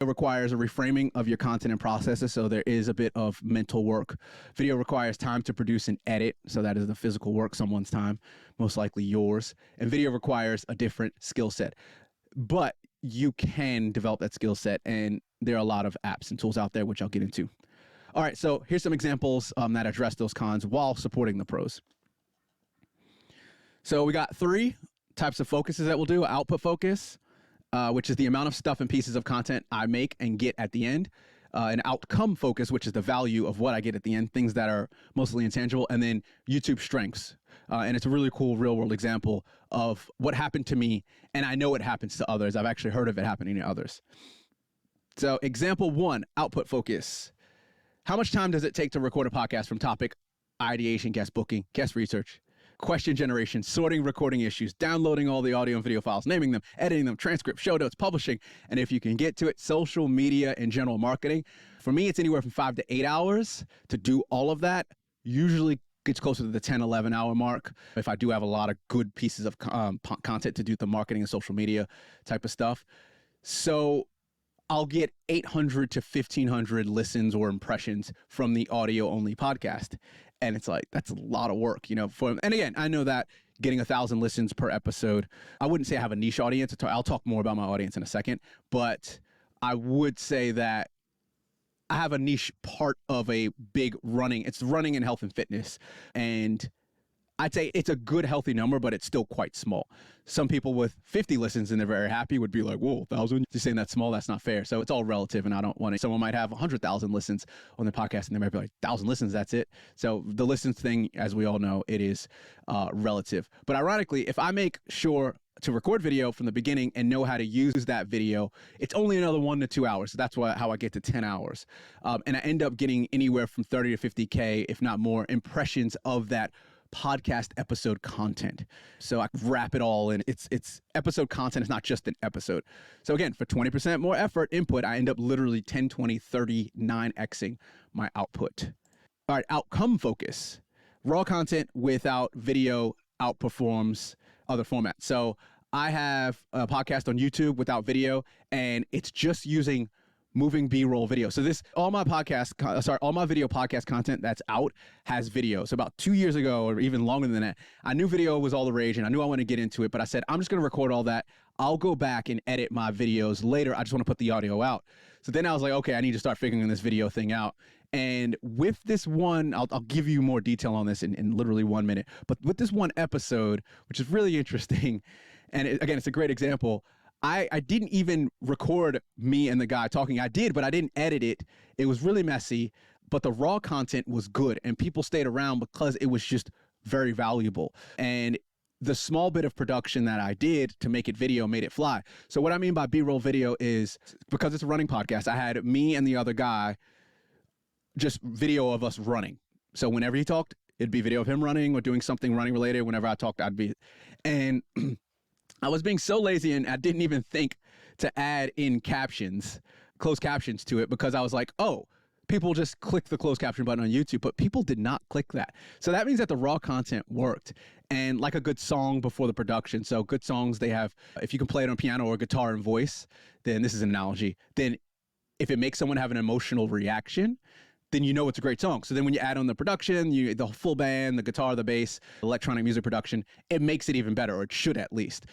It requires a reframing of your content and processes, so there is a bit of mental work. Video requires time to produce and edit, so that is the physical work, someone's time, most likely yours. And video requires a different skill set. But you can develop that skill set, and there are a lot of apps and tools out there, which I'll get into. All right, so here's some examples that address those cons while supporting the pros. So we got 3 types of focuses that we'll do. Output focus, which is the amount of stuff and pieces of content I make and get at the end. An outcome focus, which is the value of what I get at the end, things that are mostly intangible. And then YouTube strengths. And it's a really cool real world example of what happened to me. And I know it happens to others. I've actually heard of it happening to others. So example 1, output focus. How much time does it take to record a podcast from topic, ideation, guest booking, guest research, question generation, sorting recording issues, downloading all the audio and video files, naming them, editing them, transcript, show notes, publishing, and if you can get to it, social media and general marketing. For me, it's anywhere from 5 to 8 hours to do all of that. Usually gets closer to the 10, 11 hour mark if I do have a lot of good pieces of content to do the marketing and social media type of stuff. So I'll get 800 to 1,500 listens or impressions from the audio only podcast. And it's like, that's a lot of work, and again, I know that getting 1,000 listens per episode, I wouldn't say I have a niche audience. I'll talk more about my audience in a second, but I would say that I have a niche part of a big running. It's running and health and fitness. And I'd say it's a good, healthy number, but it's still quite small. Some people with 50 listens and they're very happy would be like, whoa, 1,000? You're saying that's small? That's not fair. So it's all relative, and I don't want it. Someone might have 100,000 listens on the podcast, and they might be like, 1,000 listens, that's it. So the listens thing, as we all know, it is relative. But ironically, if I make sure to record video from the beginning and know how to use that video, it's only another 1 to 2 hours. So that's how I get to 10 hours. And I end up getting anywhere from 30 to 50K, if not more, impressions of that podcast episode content. So I wrap it all in. It's episode content. It's not just an episode. So again, for 20% more effort input, I end up literally 10, 20, 30, 9xing my output. All right, outcome focus. Raw content without video outperforms other formats. So I have a podcast on YouTube without video, and it's just using moving B-roll video. So all my video podcast content that's out has video. So about 2 years ago, or even longer than that, I knew video was all the rage and I knew I wanted to get into it, but I said, I'm just going to record all that. I'll go back and edit my videos later. I just want to put the audio out. So then I was like, okay, I need to start figuring this video thing out. And with this one, I'll give you more detail on this in literally 1 minute. But with this one episode, which is really interesting, and again, it's a great example, I didn't even record me and the guy talking. I did, but I didn't edit it. It was really messy, but the raw content was good, and people stayed around because it was just very valuable. And the small bit of production that I did to make it video made it fly. So what I mean by B-roll video is, because it's a running podcast, I had me and the other guy, just video of us running. So whenever he talked, it'd be video of him running or doing something running related. Whenever I talked, and I was being so lazy, and I didn't even think to add in closed captions to it, because I was like, oh, people just click the closed caption button on YouTube, but people did not click that. So that means that the raw content worked. And like a good song before the production. So good songs, they have, if you can play it on piano or guitar and voice, then this is an analogy. Then if it makes someone have an emotional reaction, then you know it's a great song. So then when you add on the production, the full band, the guitar, the bass, electronic music production, it makes it even better, or it should at least.